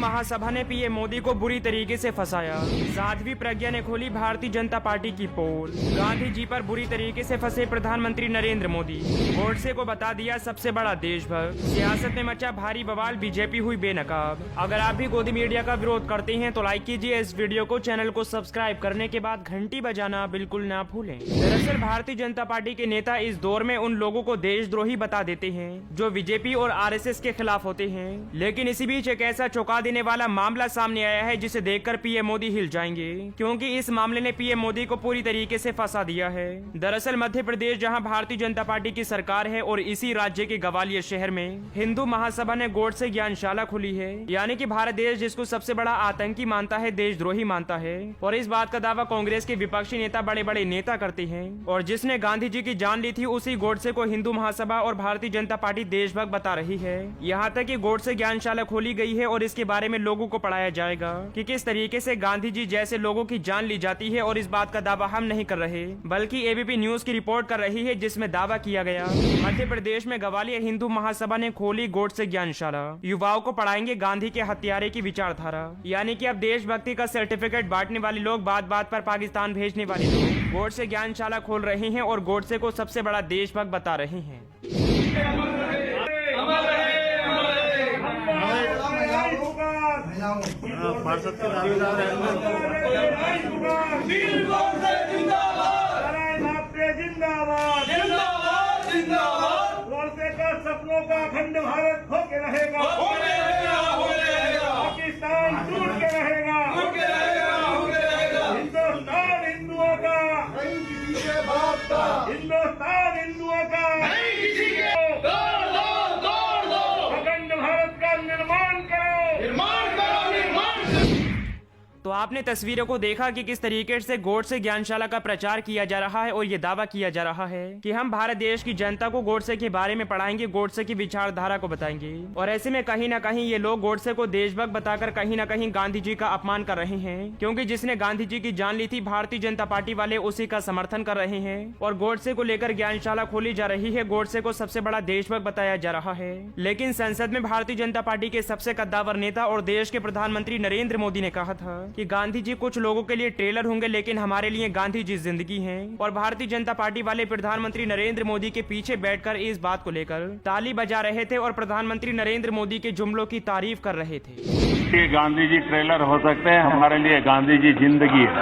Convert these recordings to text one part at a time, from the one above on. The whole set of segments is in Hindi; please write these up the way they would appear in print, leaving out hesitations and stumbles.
महासभा ने पीएम मोदी को बुरी तरीके से फंसाया। साध्वी प्रज्ञा ने खोली भारतीय जनता पार्टी की पोल। गांधी जी पर बुरी तरीके से फंसे प्रधानमंत्री नरेंद्र मोदी। गोडसे को बता दिया सबसे बड़ा देशभक्त। सियासत में मचा भारी बवाल, बीजेपी हुई बेनकाब। अगर आप भी गोदी मीडिया का विरोध करते हैं तो लाइक कीजिए इस वीडियो को, चैनल को सब्सक्राइब करने के बाद घंटी बजाना बिल्कुल ना भूलें। दरअसल भारतीय जनता पार्टी के नेता इस दौर में उन लोगों को देशद्रोही बता देते हैं जो बीजेपी और आरएसएस के खिलाफ होते हैं। लेकिन इसी बीच एक ऐसा चौंका देने वाला मामला सामने आया है जिसे देखकर पीएम मोदी हिल जाएंगे, क्योंकि इस मामले ने पीएम मोदी को पूरी तरीके से फंसा दिया है। दरअसल मध्य प्रदेश, जहां भारतीय जनता पार्टी की सरकार है, और इसी राज्य के ग्वालियर शहर में हिंदू महासभा ने गोडसे ज्ञानशाला खुली है। यानी कि भारत देश जिसको सबसे बड़ा आतंकी मानता है, देशद्रोही मानता है, और इस बात का दावा कांग्रेस के विपक्षी नेता बड़े बड़े नेता करते हैं। और जिसने गांधी जी की जान ली थी, उसी गोडसे को हिंदू महासभा और भारतीय जनता पार्टी देशभक्त बता रही है। यहाँ तक कि गोडसे ज्ञानशाला खोली गई है और इसके बारे में लोगों को पढ़ाया जाएगा कि किस तरीके से गांधी जी जैसे लोगों की जान ली जाती है। और इस बात का दावा हम नहीं कर रहे, बल्कि एबीपी न्यूज की रिपोर्ट कर रही है, जिसमें दावा किया गया मध्य प्रदेश में ग्वालियर हिंदू महासभा ने खोली गोडसे ज्ञानशाला। युवाओं को पढ़ाएंगे गांधी के हत्यारे की विचारधारा। यानी कि अब देशभक्ति का सर्टिफिकेट बांटने वाले लोग बात बात पर पाकिस्तान भेजने वाले लोग गोडसे ज्ञानशाला खोल रहे हैं और गोडसे को सबसे बड़ा देशभक्त बता रहे हैं। पार्षद के दावेदार हैं। जिंदाबाद जिंदाबाद जिंदाबाद। गोडसे का सपनों का अखंड भारत हो के रहेगा, पाकिस्तान टूट के रहेगा। हिंदुस्तान हिंदुओं का, हिंदुस्तान हिंदुओं का, अखंड भारत का निर्माण करो, निर्माण करो, निर्माण करो। तो आपने तस्वीरों को देखा कि किस तरीके से गोडसे ज्ञानशाला का प्रचार किया जा रहा है और ये दावा किया जा रहा है कि हम भारत देश की जनता को गोडसे के बारे में पढ़ाएंगे, गोडसे की विचारधारा को बताएंगे। और ऐसे में कहीं ना कहीं ये लोग गोडसे को देशभक्त बताकर कहीं ना कहीं गांधी जी का अपमान कर रहे हैं, क्योंकि जिसने गांधी जी की जान ली थी, भारतीय जनता पार्टी वाले उसी का समर्थन कर रहे हैं। और गोडसे को लेकर ज्ञानशाला खोली जा रही है, गोडसे को सबसे बड़ा देशभक्त बताया जा रहा है। लेकिन संसद में भारतीय जनता पार्टी के सबसे कद्दावर नेता और देश के प्रधानमंत्री नरेंद्र मोदी ने कहा था कि गांधी जी कुछ लोगों के लिए ट्रेलर होंगे, लेकिन हमारे लिए गांधी जी जिंदगी हैं। और भारतीय जनता पार्टी वाले प्रधानमंत्री नरेंद्र मोदी के पीछे बैठकर इस बात को लेकर ताली बजा रहे थे और प्रधानमंत्री नरेंद्र मोदी के जुमलों की तारीफ कर रहे थे। ये गांधी जी ट्रेलर हो सकते हैं, हमारे लिए गांधी जी जिंदगी है।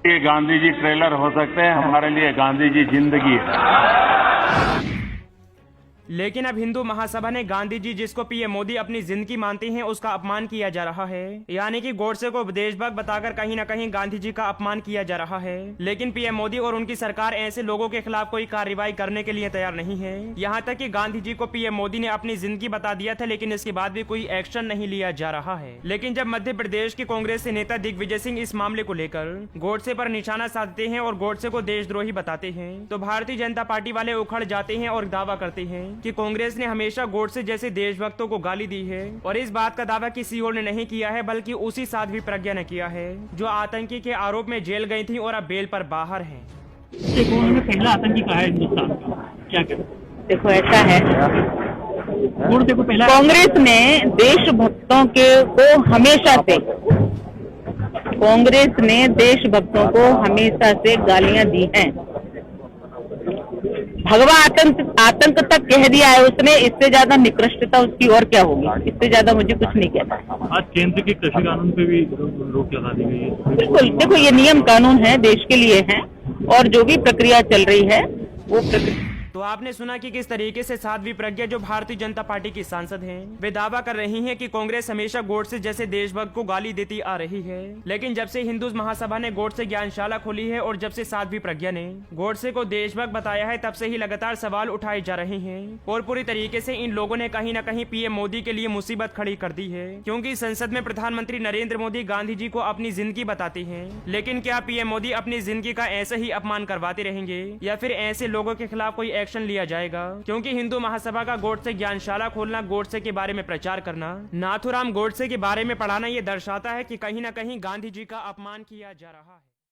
ये गांधी जी ट्रेलर हो सकते हैं, हमारे लिए गांधी जी जिंदगी है। लेकिन अब हिंदू महासभा ने गांधी जी, जिसको पीएम मोदी अपनी जिंदगी मानते हैं, उसका अपमान किया जा रहा है। यानी कि गोडसे को देशभक्त बताकर कहीं ना कहीं गांधी जी का अपमान किया जा रहा है। लेकिन पीएम मोदी और उनकी सरकार ऐसे लोगों के खिलाफ कोई कार्रवाई करने के लिए तैयार नहीं है। यहाँ तक कि गांधी जी को पीएम मोदी ने अपनी जिंदगी बता दिया था, लेकिन इसके बाद भी कोई एक्शन नहीं लिया जा रहा है। लेकिन जब मध्य प्रदेश के कांग्रेस से नेता दिग्विजय सिंह इस मामले को लेकर गोडसे पर निशाना साधते हैं और गोडसे को देशद्रोही बताते हैं, तो भारतीय जनता पार्टी वाले उखड़ जाते हैं और दावा करते हैं कि कांग्रेस ने हमेशा गोडसे जैसे देशभक्तों को गाली दी है। और इस बात का दावा किसी और ने नहीं किया है, बल्कि उसी साध्वी प्रज्ञा ने किया है, जो आतंकी के आरोप में जेल गई थी और अब बेल पर बाहर हैं। उन्होंने पहला आतंकी कहा है हिंदुस्तान का, क्या कहते? देखो ऐसा है, गोडसे को पहला कांग्रेस ने देशभक्तों के को हमेशा से, कांग्रेस ने देशभक्तों को हमेशा से गालियां दी हैं। भगवा आतंक तक कह दिया है उसने। इससे ज्यादा निकृष्टता उसकी और क्या होगी? इससे ज्यादा मुझे कुछ नहीं कहना। आज केंद्र के कृषि कानून पे भी रोक लगा दी गई है। बिल्कुल, देखो ये नियम कानून है, देश के लिए है, और जो भी प्रक्रिया चल रही है वो प्रक्रिया। तो आपने सुना कि किस तरीके से साध्वी प्रज्ञा, जो भारतीय जनता पार्टी की सांसद हैं, वे दावा कर रही हैं कि कांग्रेस हमेशा गोडसे जैसे देशभक्त को गाली देती आ रही है। लेकिन जब से हिंदू महासभा ने गोडसे ज्ञानशाला खोली है और जब से साध्वी प्रज्ञा ने गोडसे को देशभक्त बताया है, तब से ही लगातार सवाल उठाए जा रहे हैं। और पूरी तरीके से इन लोगों ने कहीं न कहीं पीएम मोदी के लिए मुसीबत खड़ी कर दी है, क्योंकि संसद में प्रधानमंत्री नरेंद्र मोदी गांधी जी को अपनी जिंदगी बताते हैं। लेकिन क्या पीएम मोदी अपनी जिंदगी का ऐसे ही अपमान करवाते रहेंगे, या फिर ऐसे लोगों के खिलाफ कोई एक्शन लिया जाएगा? क्योंकि हिंदू महासभा का गोडसे ज्ञानशाला खोलना, गोडसे के बारे में प्रचार करना, नाथूराम गोडसे के बारे में पढ़ाना, ये दर्शाता है कि कहीं ना कहीं गांधी जी का अपमान किया जा रहा है।